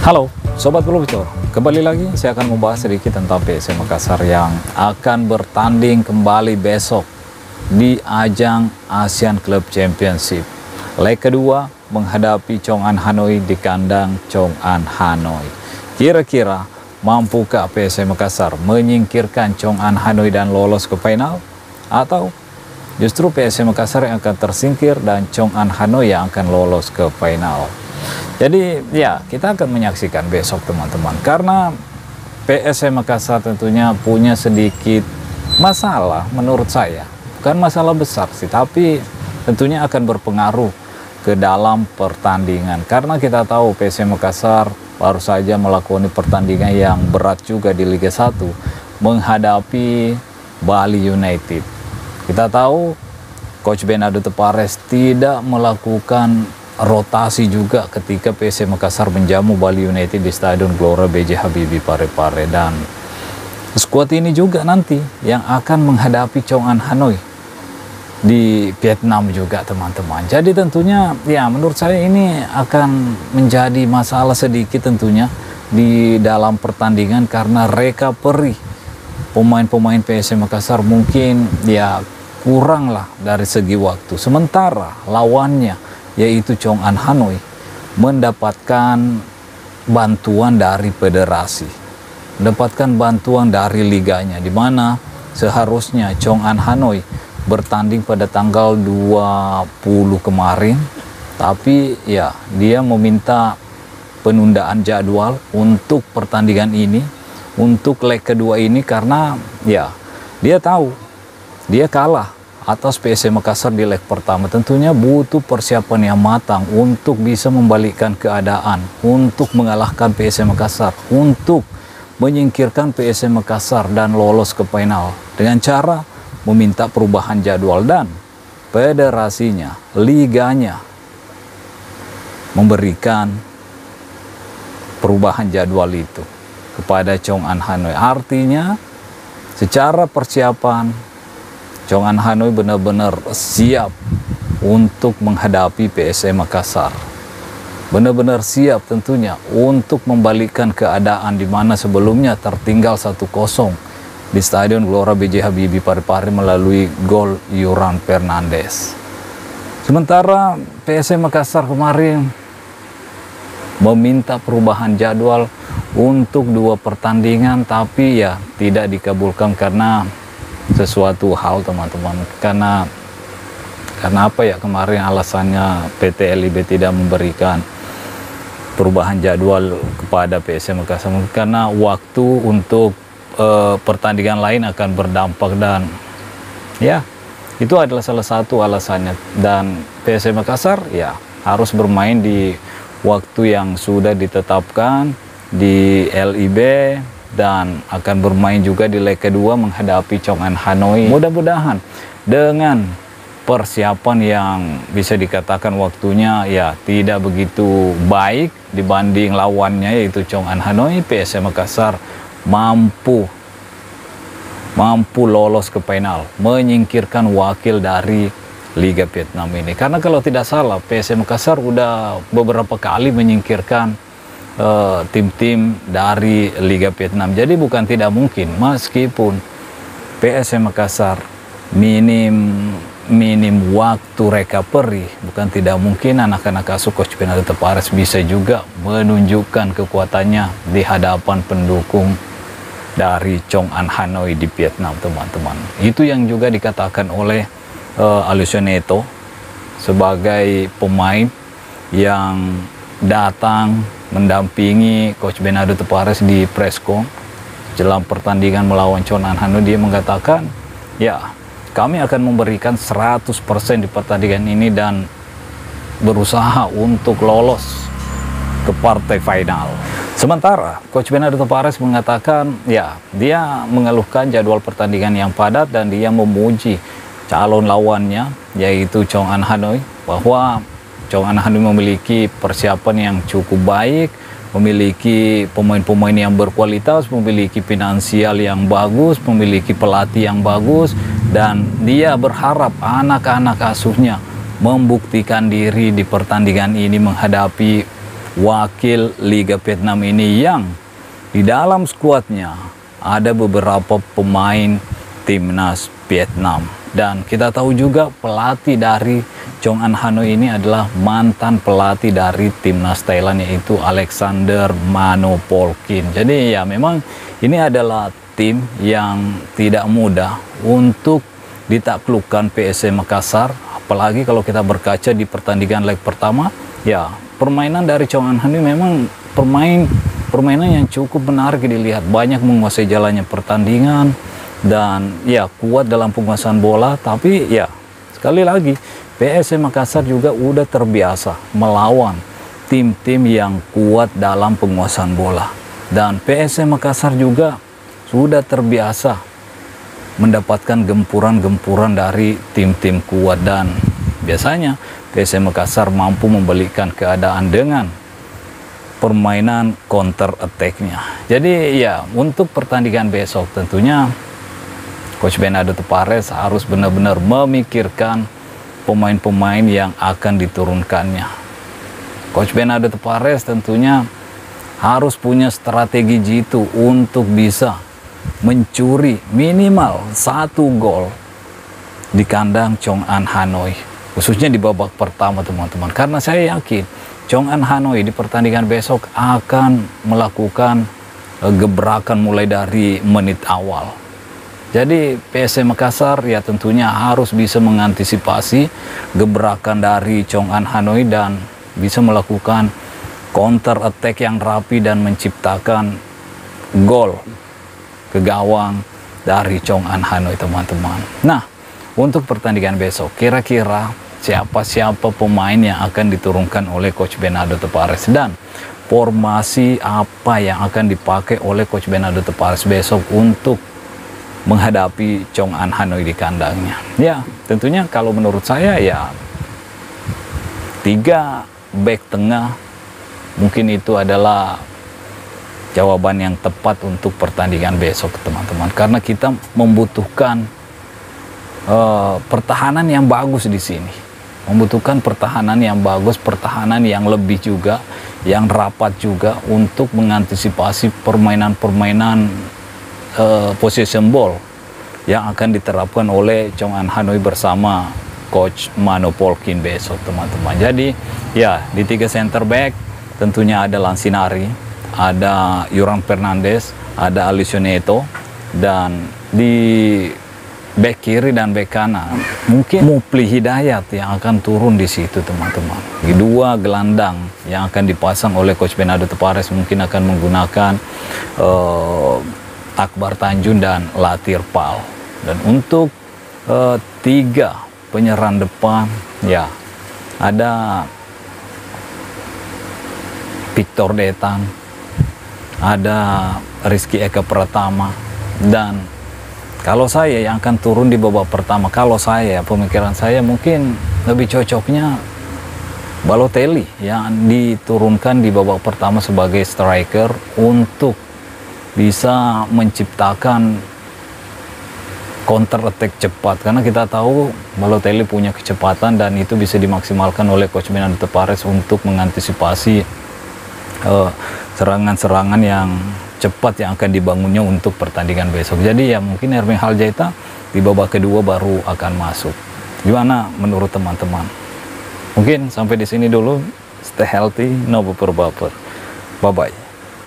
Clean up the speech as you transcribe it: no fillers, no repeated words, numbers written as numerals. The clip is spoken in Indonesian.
Halo Sobat Globistor, kembali lagi saya akan membahas sedikit tentang PSM Makassar yang akan bertanding kembali besok di ajang Asian Club Championship. Leg kedua menghadapi Chong An Hanoi di kandang Chong An Hanoi. Kira-kira mampukah PSM Makassar menyingkirkan Chong An Hanoi dan lolos ke final? Atau justru PSM Makassar yang akan tersingkir dan Chong An Hanoi yang akan lolos ke final? Jadi ya kita akan menyaksikan besok teman-teman, karena PSM Makassar tentunya punya sedikit masalah menurut saya. Bukan masalah besar sih, tapi tentunya akan berpengaruh ke dalam pertandingan. Karena kita tahu PSM Makassar baru saja melakukan pertandingan yang berat juga di Liga 1 menghadapi Bali United. Kita tahu Coach Bernardo Tepares tidak melakukan rotasi juga ketika PSM Makassar menjamu Bali United di Stadion Gelora B.J. Habibie Parepare, dan skuad ini juga nanti yang akan menghadapi Chong An Hanoi di Vietnam juga teman-teman. Jadi tentunya ya menurut saya ini akan menjadi masalah sedikit tentunya di dalam pertandingan, karena recovery pemain-pemain PSM Makassar mungkin ya kurang lah dari segi waktu. Sementara lawannya yaitu Chong An Hanoi mendapatkan bantuan dari federasi, mendapatkan bantuan dari liganya, di mana seharusnya Chong An Hanoi bertanding pada tanggal 20 kemarin, tapi ya dia meminta penundaan jadwal untuk pertandingan ini, untuk leg kedua ini, karena ya dia tahu dia kalah atas PSM Makassar di leg pertama. Tentunya butuh persiapan yang matang untuk bisa membalikkan keadaan, untuk mengalahkan PSM Makassar, untuk menyingkirkan PSM Makassar dan lolos ke final dengan cara meminta perubahan jadwal, dan federasinya, liganya memberikan perubahan jadwal itu kepada Chong An Hanoi. Artinya secara persiapan Chong An Hanoi benar-benar siap untuk menghadapi PSM Makassar. Benar-benar siap tentunya untuk membalikkan keadaan di mana sebelumnya tertinggal 1-0 di Stadion Gelora B.J. Habibie Parepare melalui gol Yuran Fernandes. Sementara PSM Makassar kemarin meminta perubahan jadwal untuk 2 pertandingan, tapi ya tidak dikabulkan karena sesuatu hal teman-teman. Karena apa ya, kemarin alasannya PT LIB tidak memberikan perubahan jadwal kepada PSM Makassar karena waktu untuk pertandingan lain akan berdampak, dan ya itu adalah salah satu alasannya. Dan PSM Makassar ya harus bermain di waktu yang sudah ditetapkan di LIB, dan akan bermain juga di leg kedua menghadapi Chong An Hanoi. Mudah-mudahan dengan persiapan yang bisa dikatakan waktunya ya tidak begitu baik dibanding lawannya yaitu Chong An Hanoi, PSM Makassar mampu lolos ke final, menyingkirkan wakil dari Liga Vietnam ini. Karena kalau tidak salah PSM Makassar udah beberapa kali menyingkirkan tim-tim dari Liga Vietnam. Jadi bukan tidak mungkin, meskipun PSM Makassar minim waktu recovery, bukan tidak mungkin anak-anak asuh Coach Bernardo Tepares bisa juga menunjukkan kekuatannya di hadapan pendukung dari Chong An Hanoi di Vietnam teman-teman. Itu yang juga dikatakan oleh Alisson Neto sebagai pemain yang datang mendampingi Coach Bernardo Tepares di presscon jelang pertandingan melawan Chong An Hanoi. Dia mengatakan ya kami akan memberikan 100% di pertandingan ini dan berusaha untuk lolos ke partai final. Sementara Coach Bernardo Tepares mengatakan ya dia mengeluhkan jadwal pertandingan yang padat, dan dia memuji calon lawannya yaitu Chong An Hanoi, bahwa Chong An Hanoi memiliki persiapan yang cukup baik, memiliki pemain-pemain yang berkualitas, memiliki finansial yang bagus, memiliki pelatih yang bagus, dan dia berharap anak-anak asuhnya membuktikan diri di pertandingan ini menghadapi wakil Liga Vietnam ini yang di dalam skuadnya ada beberapa pemain timnas Vietnam. Dan kita tahu juga pelatih dari Chong An Hanoi ini adalah mantan pelatih dari timnas Thailand, yaitu Alexander Manopolkin. Jadi ya memang ini adalah tim yang tidak mudah untuk ditaklukkan PSM Makassar. Apalagi kalau kita berkaca di pertandingan leg pertama, ya permainan dari Chong An Hanoi memang permainan yang cukup menarik dilihat. Banyak menguasai jalannya pertandingan dan ya kuat dalam penguasaan bola. Tapi ya sekali lagi PSM Makassar juga udah terbiasa melawan tim-tim yang kuat dalam penguasaan bola. Dan PSM Makassar juga sudah terbiasa mendapatkan gempuran-gempuran dari tim-tim kuat. Dan biasanya PSM Makassar mampu membalikkan keadaan dengan permainan counter attack-nya. Jadi ya untuk pertandingan besok tentunya Coach Bernardo Tavares harus benar-benar memikirkan pemain-pemain yang akan diturunkannya. Coach Bernardo Tavares tentunya harus punya strategi jitu untuk bisa mencuri minimal 1 gol di kandang Chong An Hanoi, khususnya di babak pertama teman-teman. Karena saya yakin Chong An Hanoi di pertandingan besok akan melakukan gebrakan mulai dari menit awal. Jadi PSM Makassar ya tentunya harus bisa mengantisipasi gebrakan dari Chong An Hanoi dan bisa melakukan counter attack yang rapi dan menciptakan gol ke gawang dari Chong An Hanoi teman-teman. Nah, untuk pertandingan besok kira-kira siapa pemain yang akan diturunkan oleh Coach Bernardo Tavares dan formasi apa yang akan dipakai oleh Coach Bernardo Tavares besok untuk menghadapi Chong An Hanoi di kandangnya. Ya, tentunya kalau menurut saya ya 3 back tengah mungkin itu adalah jawaban yang tepat untuk pertandingan besok teman-teman. Karena kita membutuhkan pertahanan yang bagus di sini. Membutuhkan pertahanan yang bagus, pertahanan yang lebih juga, yang rapat juga untuk mengantisipasi permainan-permainan possession ball yang akan diterapkan oleh Chong An Hanoi bersama Coach Manopolkin besok teman-teman. Jadi ya di 3 center back tentunya ada Lansinari, ada Yoran Fernandes, ada Alisson Neto, dan di back kiri dan back kanan mungkin Mupli Hidayat yang akan turun di situ teman-teman. Di 2 gelandang yang akan dipasang oleh Coach Bernardo Tavares mungkin akan menggunakan Akbar Tanjung dan Latir Pal. Dan untuk 3 penyerang depan ya ada Victor Detan, ada Rizky Eka Pratama, dan kalau saya yang akan turun di babak pertama, kalau saya pemikiran saya mungkin lebih cocoknya Balotelli yang diturunkan di babak pertama sebagai striker untuk bisa menciptakan counter attack cepat. Karena kita tahu Balotelli punya kecepatan dan itu bisa dimaksimalkan oleh Coach Bernardo Tavares untuk mengantisipasi serangan-serangan yang cepat yang akan dibangunnya untuk pertandingan besok. Jadi ya mungkin Erwin Haljaita di babak kedua baru akan masuk. Gimana menurut teman-teman? Mungkin sampai di sini dulu. Stay healthy, no baper-baper. Bye-bye.